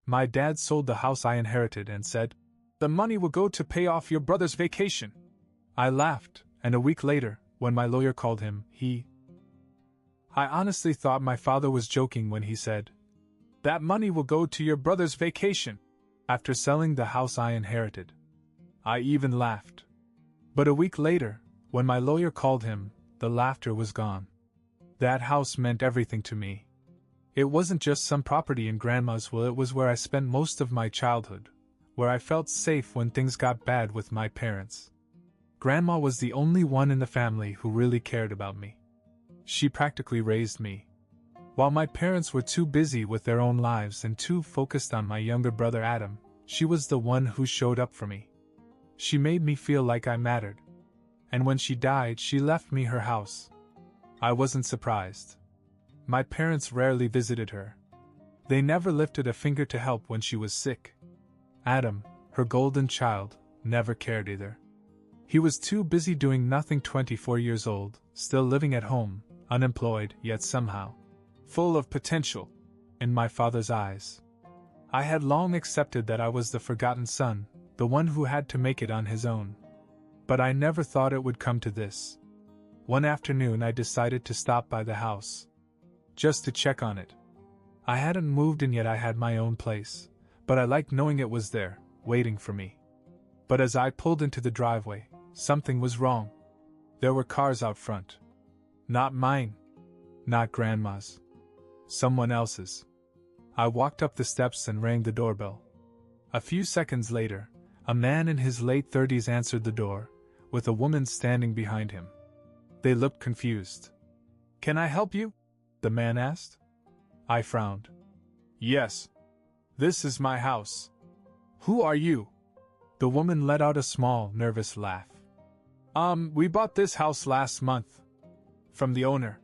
My dad sold the house I inherited and said, "The money will go to pay off your brother's vacation." I laughed, and a week later, when my lawyer called him, I honestly thought my father was joking when he said, "That money will go to your brother's vacation," after selling the house I inherited. I even laughed. But a week later, when my lawyer called him, the laughter was gone. That house meant everything to me. It wasn't just some property in Grandma's will, it was where I spent most of my childhood, where I felt safe when things got bad with my parents. Grandma was the only one in the family who really cared about me. She practically raised me. While my parents were too busy with their own lives and too focused on my younger brother Adam, she was the one who showed up for me. She made me feel like I mattered. And when she died, she left me her house. I wasn't surprised. My parents rarely visited her. They never lifted a finger to help when she was sick. Adam, her golden child, never cared either. He was too busy doing nothing, 24 years old, still living at home, unemployed, yet somehow full of potential in my father's eyes. I had long accepted that I was the forgotten son, the one who had to make it on his own. But I never thought it would come to this. One afternoon I decided to stop by the house, just to check on it. I hadn't moved in yet, I had my own place, but I liked knowing it was there, waiting for me. But as I pulled into the driveway, something was wrong. There were cars out front. Not mine. Not Grandma's. Someone else's. I walked up the steps and rang the doorbell. A few seconds later, a man in his late 30s answered the door, with a woman standing behind him. They looked confused. "Can I help you?" the man asked. I frowned. "Yes. This is my house." "Who are you?" The woman let out a small, nervous laugh. We bought this house last month. From the owner."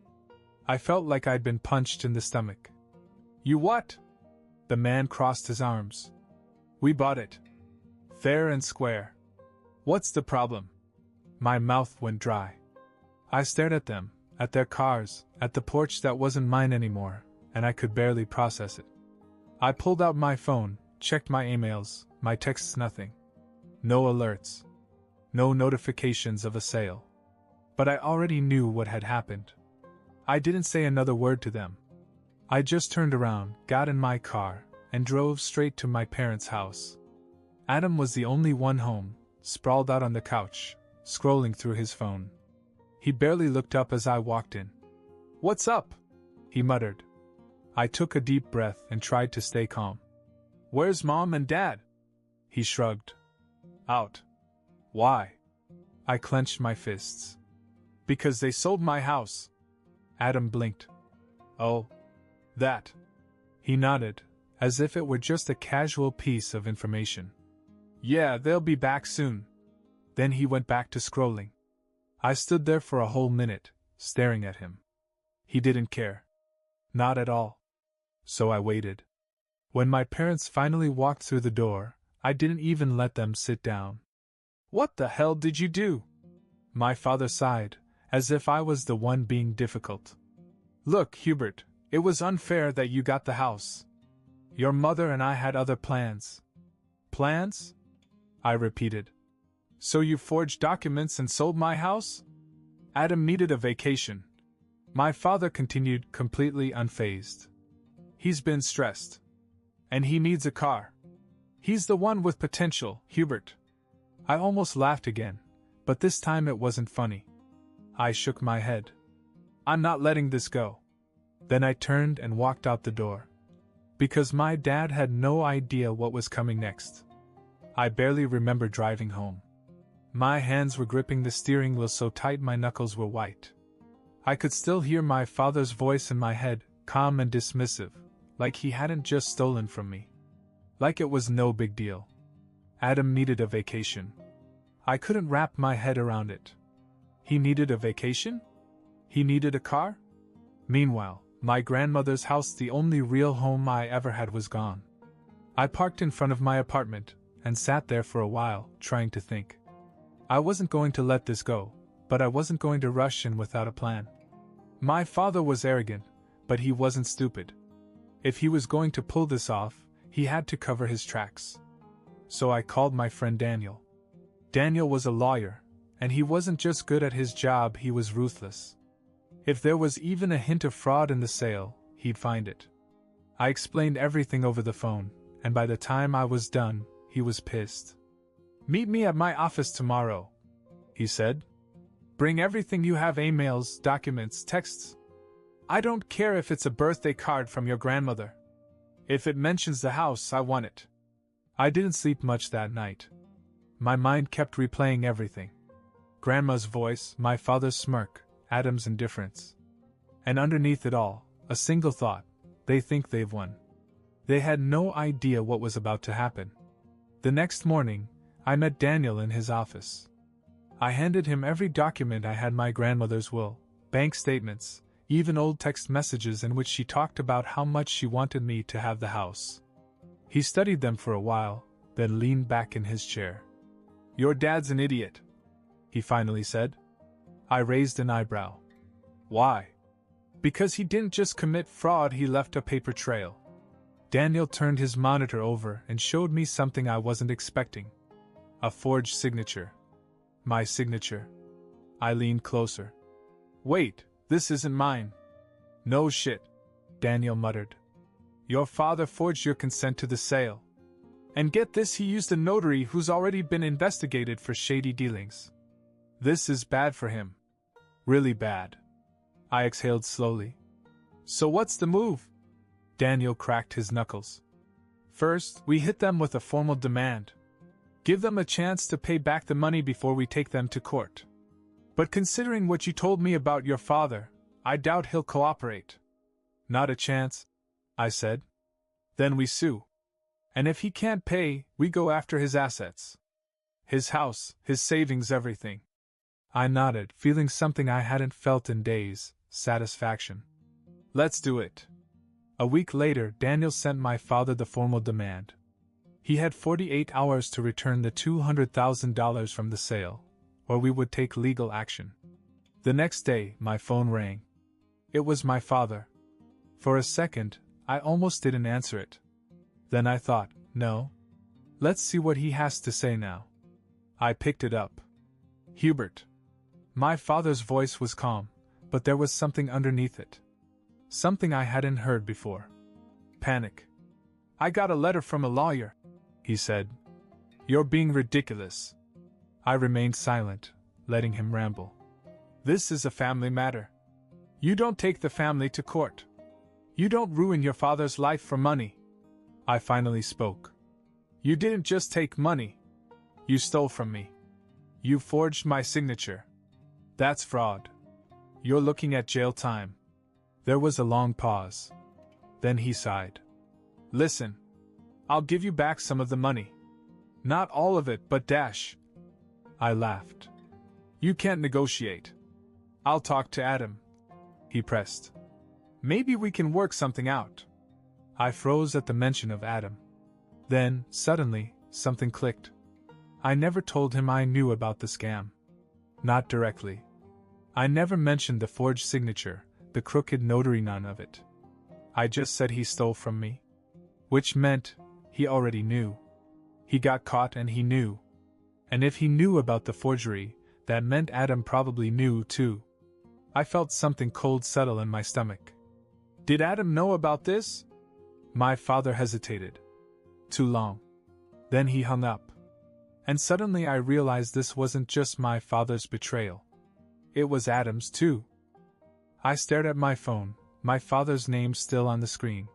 I felt like I'd been punched in the stomach. "You what?" The man crossed his arms. "We bought it. Fair and square. What's the problem?" My mouth went dry. I stared at them, at their cars, at the porch that wasn't mine anymore, and I could barely process it. I pulled out my phone, checked my emails, my texts, nothing. No alerts. No notifications of a sale. But I already knew what had happened. I didn't say another word to them. I just turned around, got in my car, and drove straight to my parents' house. Adam was the only one home, sprawled out on the couch, scrolling through his phone. He barely looked up as I walked in. "What's up?" he muttered. I took a deep breath and tried to stay calm. "Where's Mom and Dad?" He shrugged. "Out." "Why?" I clenched my fists. "Because they sold my house." Adam blinked. "Oh. That." He nodded, as if it were just a casual piece of information. "Yeah, they'll be back soon." Then he went back to scrolling. I stood there for a whole minute, staring at him. He didn't care. Not at all. So I waited. When my parents finally walked through the door, I didn't even let them sit down. "What the hell did you do?" My father sighed, as if I was the one being difficult. "Look, Hubert, it was unfair that you got the house. Your mother and I had other plans." "Plans?" I repeated. "So you forged documents and sold my house?" Adam needed a vacation. My father continued, completely unfazed. "He's been stressed. And he needs a car. He's the one with potential, Hubert." I almost laughed again, but this time it wasn't funny. I shook my head. "I'm not letting this go." Then I turned and walked out the door. Because my dad had no idea what was coming next. I barely remember driving home. My hands were gripping the steering wheel so tight my knuckles were white. I could still hear my father's voice in my head, calm and dismissive, like he hadn't just stolen from me. Like it was no big deal. Adam needed a vacation. I couldn't wrap my head around it. He needed a vacation? He needed a car? Meanwhile, my grandmother's house, the only real home I ever had, was gone. I parked in front of my apartment and sat there for a while, trying to think. I wasn't going to let this go, but I wasn't going to rush in without a plan. My father was arrogant, but he wasn't stupid. If he was going to pull this off, He had to cover his tracks. So I called my friend Daniel. Daniel was a lawyer, and he wasn't just good at his job, he was ruthless. If there was even a hint of fraud in the sale, he'd find it. I explained everything over the phone, and by the time I was done, he was pissed. "Meet me at my office tomorrow," he said. "Bring everything you have, emails, documents, texts. I don't care if it's a birthday card from your grandmother. If it mentions the house, I want it." I didn't sleep much that night. My mind kept replaying everything. Grandma's voice, my father's smirk, Adam's indifference. And underneath it all, a single thought: they think they've won. They had no idea what was about to happen. The next morning, I met Daniel in his office. I handed him every document I had: my grandmother's will, bank statements, even old text messages in which she talked about how much she wanted me to have the house. He studied them for a while, then leaned back in his chair. "Your dad's an idiot," he finally said. I raised an eyebrow. "Why?" "Because he didn't just commit fraud, he left a paper trail." Daniel turned his monitor over and showed me something I wasn't expecting. A forged signature. My signature. I leaned closer. "Wait, this isn't mine." "No shit," Daniel muttered. "Your father forged your consent to the sale. And get this, he used a notary who's already been investigated for shady dealings. This is bad for him. Really bad." I exhaled slowly. "So what's the move?" Daniel cracked his knuckles. "First, we hit them with a formal demand. Give them a chance to pay back the money before we take them to court. But considering what you told me about your father, I doubt he'll cooperate." "Not a chance," I said. "Then we sue. And if he can't pay, we go after his assets. His house, his savings, everything." I nodded, feeling something I hadn't felt in days: satisfaction. "Let's do it." A week later, Daniel sent my father the formal demand. He had 48 hours to return the $200,000 from the sale, or we would take legal action. The next day, my phone rang. It was my father. For a second, I almost didn't answer it. Then I thought, no. Let's see what he has to say now. I picked it up. "Hubert." My father's voice was calm, but there was something underneath it. Something I hadn't heard before. Panic. "I got a letter from a lawyer," he said. "You're being ridiculous." I remained silent, letting him ramble. "This is a family matter. You don't take the family to court. You don't ruin your father's life for money." I finally spoke. "You didn't just take money. You stole from me. You forged my signature. That's fraud. You're looking at jail time." There was a long pause. Then he sighed. "Listen. I'll give you back some of the money. Not all of it, but dash." I laughed. "You can't negotiate." "I'll talk to Adam," he pressed. "Maybe we can work something out." I froze at the mention of Adam. Then, suddenly, something clicked. I never told him I knew about the scam. Not directly. I never mentioned the forged signature, the crooked notary, none of it. I just said he stole from me. Which meant, he already knew. He got caught and he knew. And if he knew about the forgery, that meant Adam probably knew too. I felt something cold settle in my stomach. "Did Adam know about this?" My father hesitated. Too long. Then he hung up. And suddenly I realized this wasn't just my father's betrayal. It was Adam's too. I stared at my phone, my father's name still on the screen.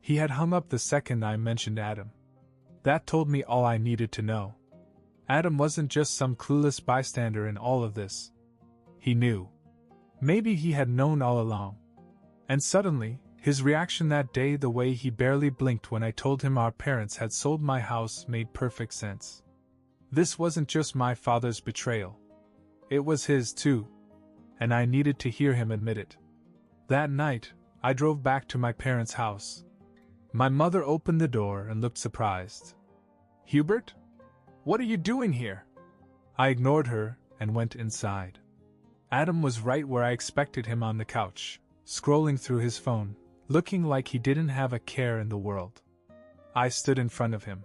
He had hung up the second I mentioned Adam. That told me all I needed to know. Adam wasn't just some clueless bystander in all of this. He knew. Maybe he had known all along. And suddenly, his reaction that day, the way he barely blinked when I told him our parents had sold my house, made perfect sense. This wasn't just my father's betrayal. It was his too. And I needed to hear him admit it. That night, I drove back to my parents' house. My mother opened the door and looked surprised. "Hubert? What are you doing here?" I ignored her and went inside. Adam was right where I expected him, on the couch, scrolling through his phone, looking like he didn't have a care in the world. I stood in front of him.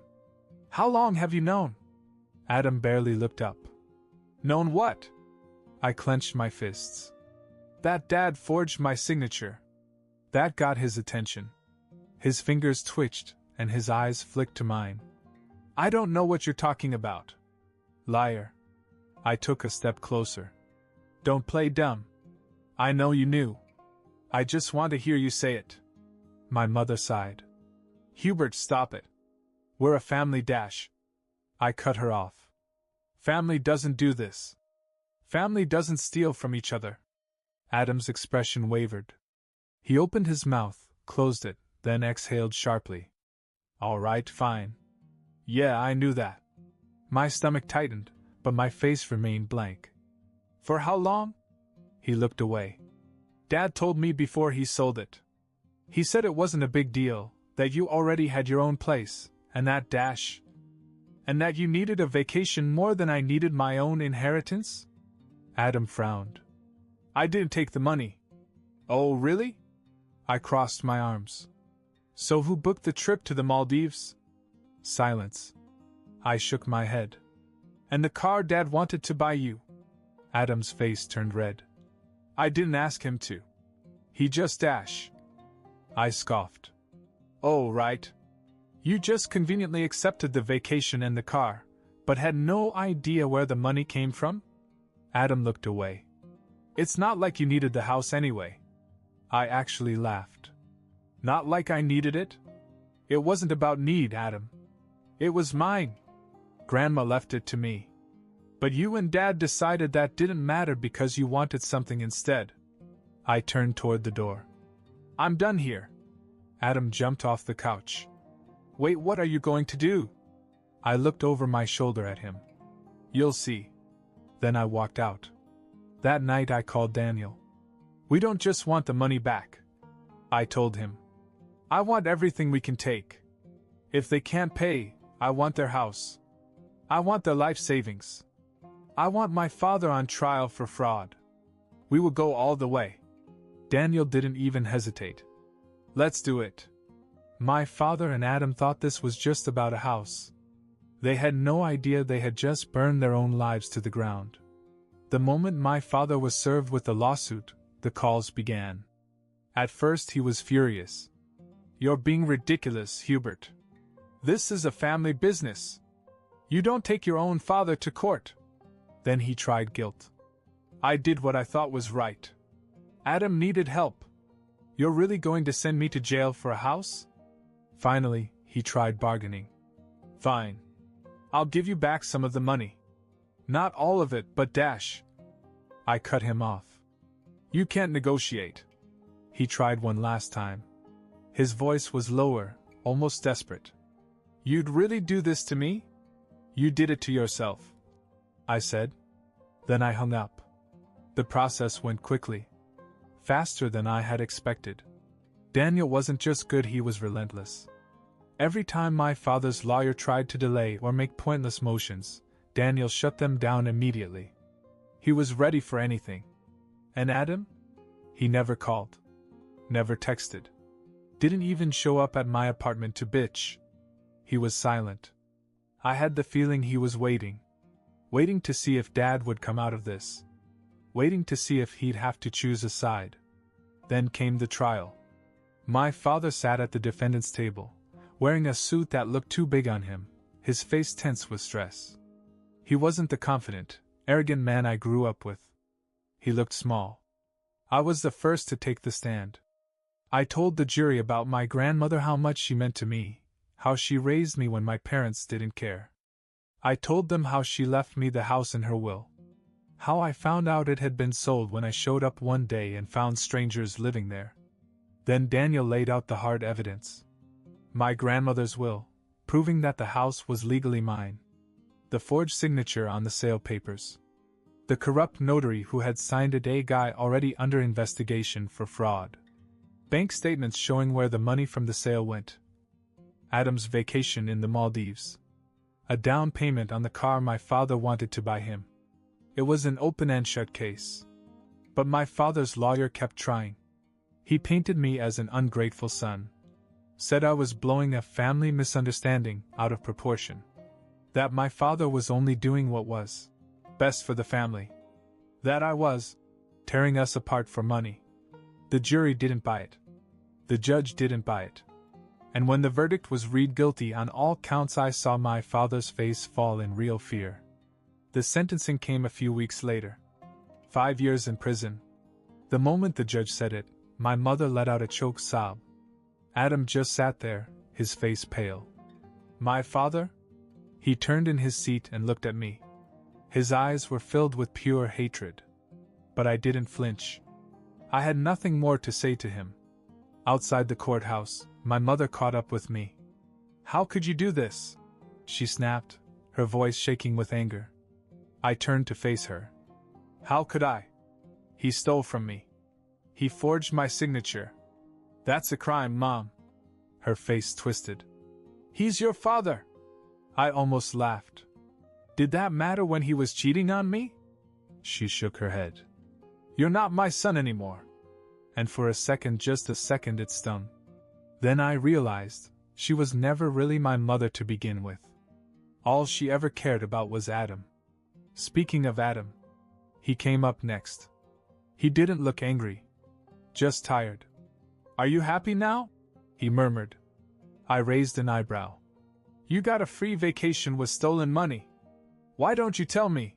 How long have you known? Adam barely looked up. Known what? I clenched my fists. That Dad forged my signature. That got his attention. His fingers twitched, and his eyes flicked to mine. I don't know what you're talking about. Liar. I took a step closer. Don't play dumb. I know you knew. I just want to hear you say it. My mother sighed. Hubert, stop it. We're a family dash. I cut her off. Family doesn't do this. Family doesn't steal from each other. Adam's expression wavered. He opened his mouth, closed it, then exhaled sharply. All right, fine. Yeah, I knew that. My stomach tightened, but my face remained blank. For how long? He looked away. Dad told me before he sold it. He said it wasn't a big deal, that you already had your own place, and that you needed a vacation more than I needed my own inheritance? Adam frowned. I didn't take the money. Oh, really? I crossed my arms. So who booked the trip to the Maldives? Silence. I shook my head. And the car Dad wanted to buy you? Adam's face turned red. I didn't ask him to. He just dashed. I scoffed. Oh, right. You just conveniently accepted the vacation and the car, but had no idea where the money came from? Adam looked away. It's not like you needed the house anyway. I actually laughed. Not like I needed it? It wasn't about need, Adam. It was mine. Grandma left it to me. But you and Dad decided that didn't matter because you wanted something instead. I turned toward the door. I'm done here. Adam jumped off the couch. Wait, what are you going to do? I looked over my shoulder at him. You'll see. Then I walked out. That night I called Daniel. We don't just want the money back. I told him. I want everything we can take. If they can't pay, I want their house. I want their life savings. I want my father on trial for fraud. We will go all the way. Daniel didn't even hesitate. Let's do it. My father and Adam thought this was just about a house. They had no idea they had just burned their own lives to the ground. The moment my father was served with the lawsuit, the calls began. At first he was furious. You're being ridiculous, Hubert. This is a family business. You don't take your own father to court. Then he tried guilt. I did what I thought was right. Adam needed help. You're really going to send me to jail for a house? Finally, he tried bargaining. Fine. I'll give you back some of the money. Not all of it, but dash. I cut him off. You can't negotiate. He tried one last time. His voice was lower, almost desperate. You'd really do this to me? You did it to yourself, I said. Then I hung up. The process went quickly. Faster than I had expected. Daniel wasn't just good, he was relentless. Every time my father's lawyer tried to delay or make pointless motions, Daniel shut them down immediately. He was ready for anything. And Adam? He never called. Never texted. Didn't even show up at my apartment to bitch. He was silent. I had the feeling he was waiting. Waiting to see if Dad would come out of this. Waiting to see if he'd have to choose a side. Then came the trial. My father sat at the defendant's table, wearing a suit that looked too big on him, his face tense with stress. He wasn't the confident, arrogant man I grew up with. He looked small. I was the first to take the stand. I told the jury about my grandmother, how much she meant to me, how she raised me when my parents didn't care. I told them how she left me the house in her will. How I found out it had been sold when I showed up one day and found strangers living there. Then Daniel laid out the hard evidence. My grandmother's will, proving that the house was legally mine. The forged signature on the sale papers. The corrupt notary who had signed it, a guy already under investigation for fraud. Bank statements showing where the money from the sale went. Adam's vacation in the Maldives. A down payment on the car my father wanted to buy him. It was an open and shut case. But my father's lawyer kept trying. He painted me as an ungrateful son. Said I was blowing a family misunderstanding out of proportion. That my father was only doing what was best for the family. That I was tearing us apart for money. The jury didn't buy it. The judge didn't buy it. And when the verdict was read guilty on all counts, I saw my father's face fall in real fear. The sentencing came a few weeks later. 5 years in prison. The moment the judge said it, my mother let out a choked sob. Adam just sat there, his face pale. My father? He turned in his seat and looked at me. His eyes were filled with pure hatred. But I didn't flinch. I had nothing more to say to him. Outside the courthouse, my mother caught up with me. How could you do this? She snapped, her voice shaking with anger. I turned to face her. How could I? He stole from me. He forged my signature. That's a crime, Mom. Her face twisted. He's your father. I almost laughed. Did that matter when he was cheating on me? She shook her head. You're not my son anymore. And for a second, just a second, it stung. Then I realized she was never really my mother to begin with. All she ever cared about was Adam. Speaking of Adam, he came up next. He didn't look angry. Just tired. Are you happy now? He murmured. I raised an eyebrow. You got a free vacation with stolen money. Why don't you tell me?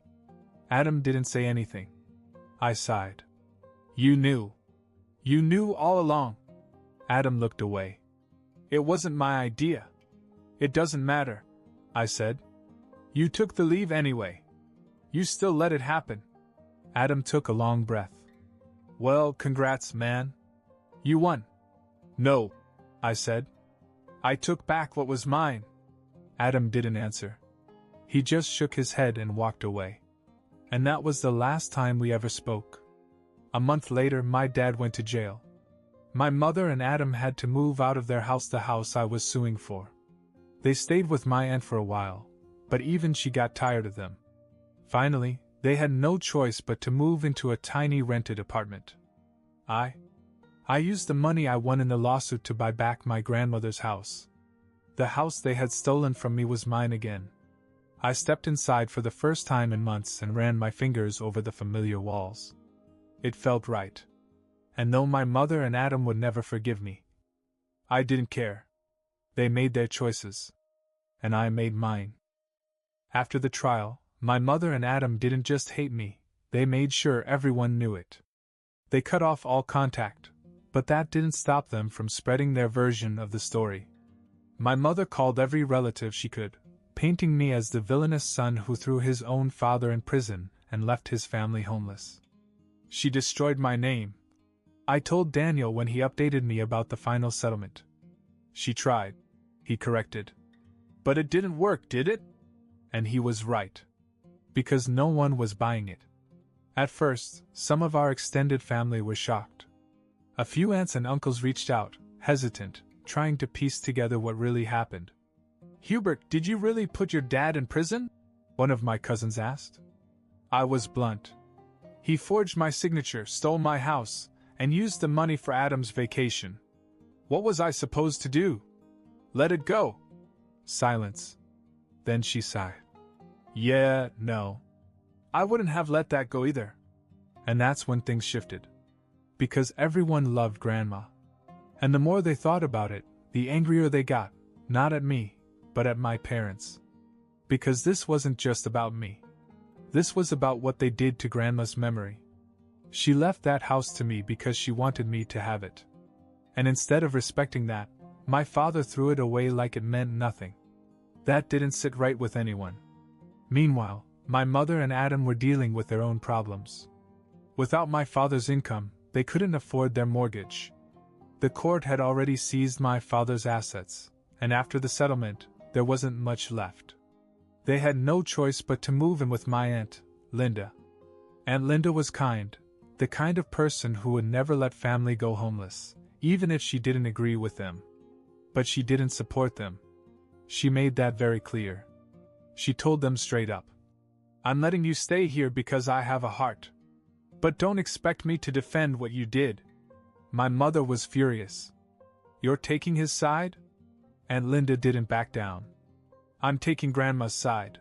Adam didn't say anything. I sighed. You knew. You knew all along. Adam looked away. It wasn't my idea. It doesn't matter, I said. You took the leave anyway. You still let it happen. Adam took a long breath. Well, congrats, man. You won. No, I said. I took back what was mine. Adam didn't answer. He just shook his head and walked away. And that was the last time we ever spoke. A month later, my dad went to jail. My mother and Adam had to move out of their house, the house I was suing for. They stayed with my aunt for a while, but even she got tired of them. Finally, they had no choice but to move into a tiny rented apartment. I used the money I won in the lawsuit to buy back my grandmother's house. The house they had stolen from me was mine again. I stepped inside for the first time in months and ran my fingers over the familiar walls. It felt right. And though my mother and Adam would never forgive me, I didn't care. They made their choices. And I made mine. After the trial, my mother and Adam didn't just hate me, they made sure everyone knew it. They cut off all contact, but that didn't stop them from spreading their version of the story. My mother called every relative she could, painting me as the villainous son who threw his own father in prison and left his family homeless. She destroyed my name. I told Daniel when he updated me about the final settlement. She tried, he corrected. But it didn't work, did it? And he was right. Because no one was buying it. At first, some of our extended family were shocked. A few aunts and uncles reached out, hesitant, trying to piece together what really happened. Hubert, did you really put your dad in prison? One of my cousins asked. I was blunt. He forged my signature, stole my house, and used the money for Adam's vacation. What was I supposed to do? Let it go. Silence. Then she sighed. Yeah, no. I wouldn't have let that go either. And that's when things shifted. Because everyone loved Grandma. And the more they thought about it, the angrier they got, not at me, but at my parents. Because this wasn't just about me. This was about what they did to Grandma's memory. She left that house to me because she wanted me to have it. And instead of respecting that, my father threw it away like it meant nothing. That didn't sit right with anyone. Meanwhile, my mother and Adam were dealing with their own problems. Without my father's income, they couldn't afford their mortgage. The court had already seized my father's assets, and after the settlement, there wasn't much left. They had no choice but to move in with my aunt, Linda. Aunt Linda was kind, the kind of person who would never let family go homeless, even if she didn't agree with them. But she didn't support them. She made that very clear. She told them straight up. I'm letting you stay here because I have a heart. But don't expect me to defend what you did. My mother was furious. You're taking his side? Aunt Linda didn't back down. I'm taking Grandma's side.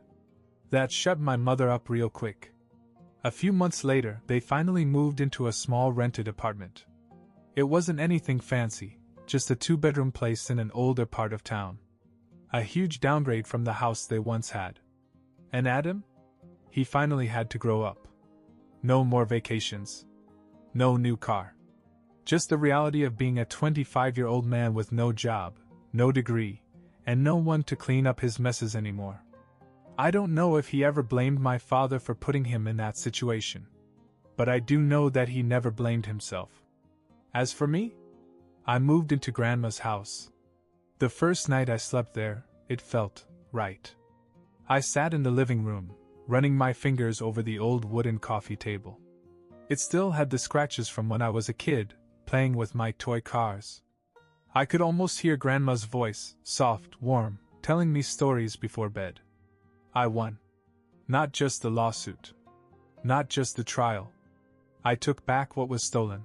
That shut my mother up real quick. A few months later, they finally moved into a small rented apartment. It wasn't anything fancy, just a 2-bedroom place in an older part of town. A huge downgrade from the house they once had. And Adam? He finally had to grow up. No more vacations. No new car. Just the reality of being a 25-year-old man with no job, no degree, and no one to clean up his messes anymore. I don't know if he ever blamed my father for putting him in that situation. But I do know that he never blamed himself. As for me, I moved into Grandma's house. The first night I slept there, it felt right. I sat in the living room, running my fingers over the old wooden coffee table. It still had the scratches from when I was a kid, playing with my toy cars. I could almost hear Grandma's voice, soft, warm, telling me stories before bed. I won. Not just the lawsuit. Not just the trial. I took back what was stolen.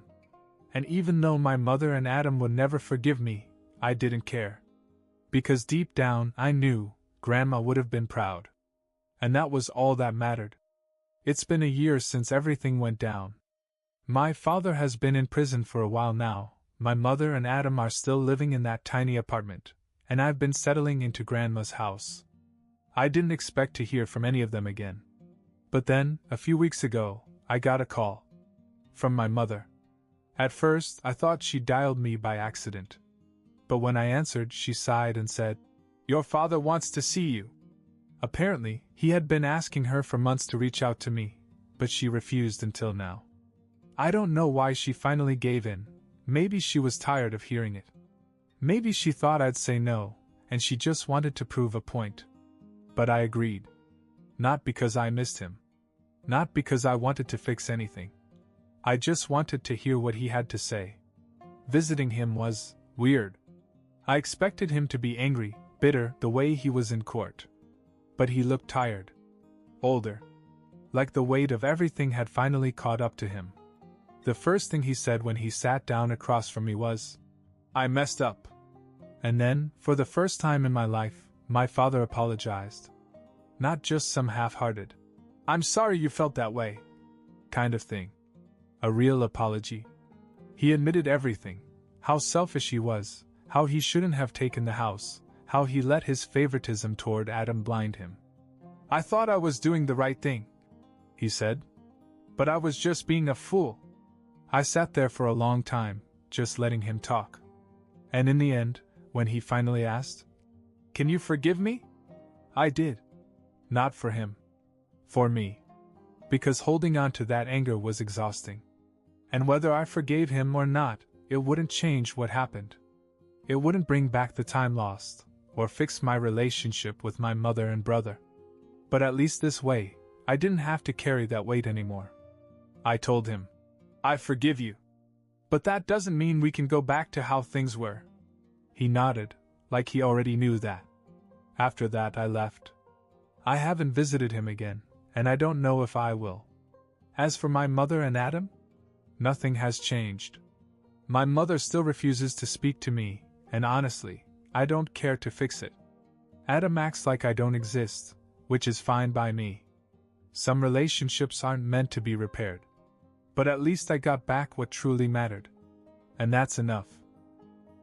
And even though my mother and Adam would never forgive me, I didn't care. Because deep down, I knew Grandma would have been proud. And that was all that mattered. It's been a year since everything went down. My father has been in prison for a while now, my mother and Adam are still living in that tiny apartment, and I've been settling into Grandma's house. I didn't expect to hear from any of them again. But then, a few weeks ago, I got a call. From my mother. At first, I thought she dialed me by accident. But when I answered, she sighed and said, "Your father wants to see you." Apparently, he had been asking her for months to reach out to me, but she refused until now. I don't know why she finally gave in. Maybe she was tired of hearing it. Maybe she thought I'd say no, and she just wanted to prove a point. But I agreed. Not because I missed him. Not because I wanted to fix anything. I just wanted to hear what he had to say. Visiting him was weird. I expected him to be angry, bitter, the way he was in court. But he looked tired. Older. Like the weight of everything had finally caught up to him. The first thing he said when he sat down across from me was, "I messed up." And then, for the first time in my life, my father apologized. Not just some half-hearted, "I'm sorry you felt that way" kind of thing. A real apology. He admitted everything. How selfish he was, how he shouldn't have taken the house, how he let his favoritism toward Adam blind him. "I thought I was doing the right thing," he said. "But I was just being a fool." I sat there for a long time, just letting him talk. And in the end, when he finally asked, "Can you forgive me?" I did. Not for him. For me. Because holding on to that anger was exhausting. And whether I forgave him or not, it wouldn't change what happened. It wouldn't bring back the time lost, or fix my relationship with my mother and brother. But at least this way, I didn't have to carry that weight anymore. I told him, "I forgive you. But that doesn't mean we can go back to how things were." He nodded, like he already knew that. After that I left. I haven't visited him again, and I don't know if I will. As for my mother and Adam, nothing has changed. My mother still refuses to speak to me, and honestly, I don't care to fix it. Adam acts like I don't exist, which is fine by me. Some relationships aren't meant to be repaired. But at least I got back what truly mattered. And that's enough.